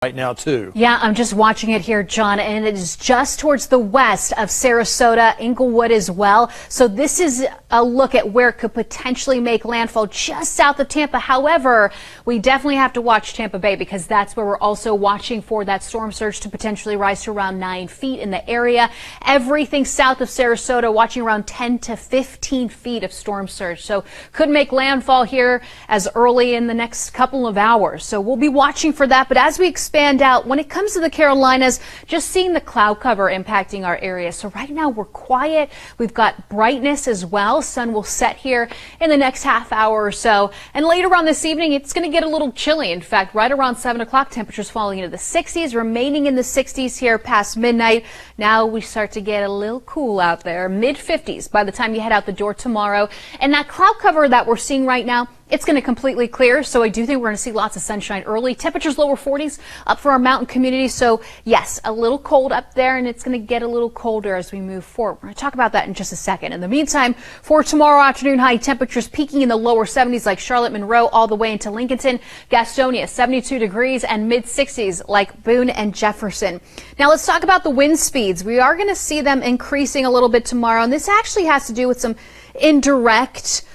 right now too. Yeah, I'm just watching it here, John, and it is just towards the west of Sarasota, Inglewood as well. So this is a look at where it could potentially make landfall just south of Tampa. However, we definitely have to watch Tampa Bay because that's where we're also watching for that storm surge to potentially rise to around 9 feet in the area. Everything south of Sarasota watching around 10 to 15 feet of storm surge. So could make landfall here as early in the next couple of hours. So we'll be watching for that. But as we expand out, when it comes to the Carolinas, just seeing the cloud cover impacting our area. So right now we're quiet. We've got brightness as well. Sun will set here in the next half hour or so. And later on this evening, it's going to get a little chilly. In fact, right around 7 o'clock, temperatures falling into the 60s, remaining in the 60s here past midnight. Now we start to get a little cool out there, mid 50s by the time you head out the door tomorrow. And that cloud cover that we're seeing right now, it's going to completely clear, so I do think we're going to see lots of sunshine early. Temperatures lower 40s up for our mountain community. So yes, a little cold up there, and it's going to get a little colder as we move forward. We're going to talk about that in just a second. In the meantime, for tomorrow afternoon, high temperatures peaking in the lower 70s like Charlotte, Monroe, all the way into Lincolnton, Gastonia, 72 degrees, and mid 60s like Boone and Jefferson. Now let's talk about the wind speeds. We are going to see them increasing a little bit tomorrow, and this actually has to do with some indirect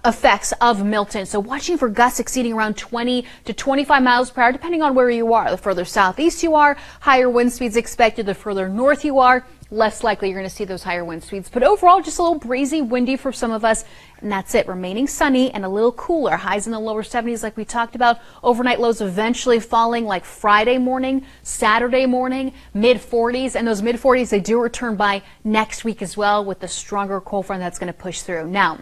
effects of Milton. So watching for gusts exceeding around 20 to 25 miles per hour, depending on where you are. The further southeast you are, higher wind speeds expected. The further north you are, less likely you're going to see those higher wind speeds. But overall, just a little breezy, windy for some of us. And that's it. Remaining sunny and a little cooler. Highs in the lower 70s like we talked about. Overnight lows eventually falling like Friday morning, Saturday morning, mid 40s. And those mid 40s, they do return by next week as well with the stronger cold front that's going to push through. Now,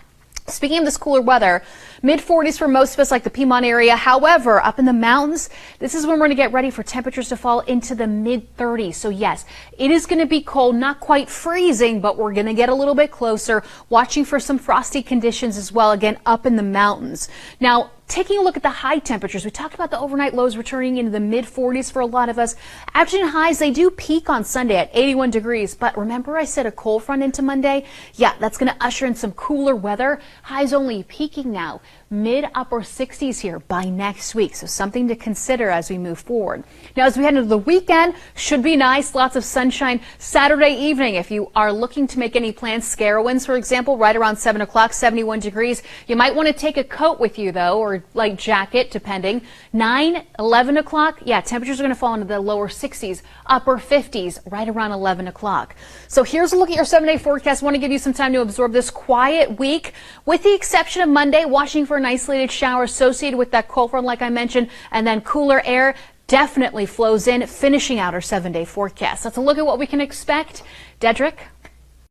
speaking of this cooler weather, mid 40s for most of us like the Piedmont area. However, up in the mountains, this is when we're going to get ready for temperatures to fall into the mid 30s. So yes, it is going to be cold, not quite freezing, but we're going to get a little bit closer, watching for some frosty conditions as well, again, up in the mountains. Now, taking a look at the high temperatures, we talked about the overnight lows returning into the mid 40s for a lot of us. Afternoon highs, they do peak on Sunday at 81 degrees. But remember I said a cold front into Monday? Yeah, that's going to usher in some cooler weather. Highs only peaking now mid upper 60s here by next week. So something to consider as we move forward. Now, as we head into the weekend, should be nice. Lots of sunshine Saturday evening. If you are looking to make any plans, Scarowinds, for example, right around 7 o'clock, 71 degrees. You might want to take a coat with you, though, or light jacket, depending. 9, 11 o'clock, yeah, temperatures are going to fall into the lower 60s, upper 50s, right around 11 o'clock. So here's a look at your 7-day forecast. I want to give you some time to absorb this quiet week, with the exception of Monday, watching for an isolated shower associated with that cold front, like I mentioned, and then cooler air definitely flows in, finishing out our 7-day forecast. Let's look at what we can expect. Dedrick?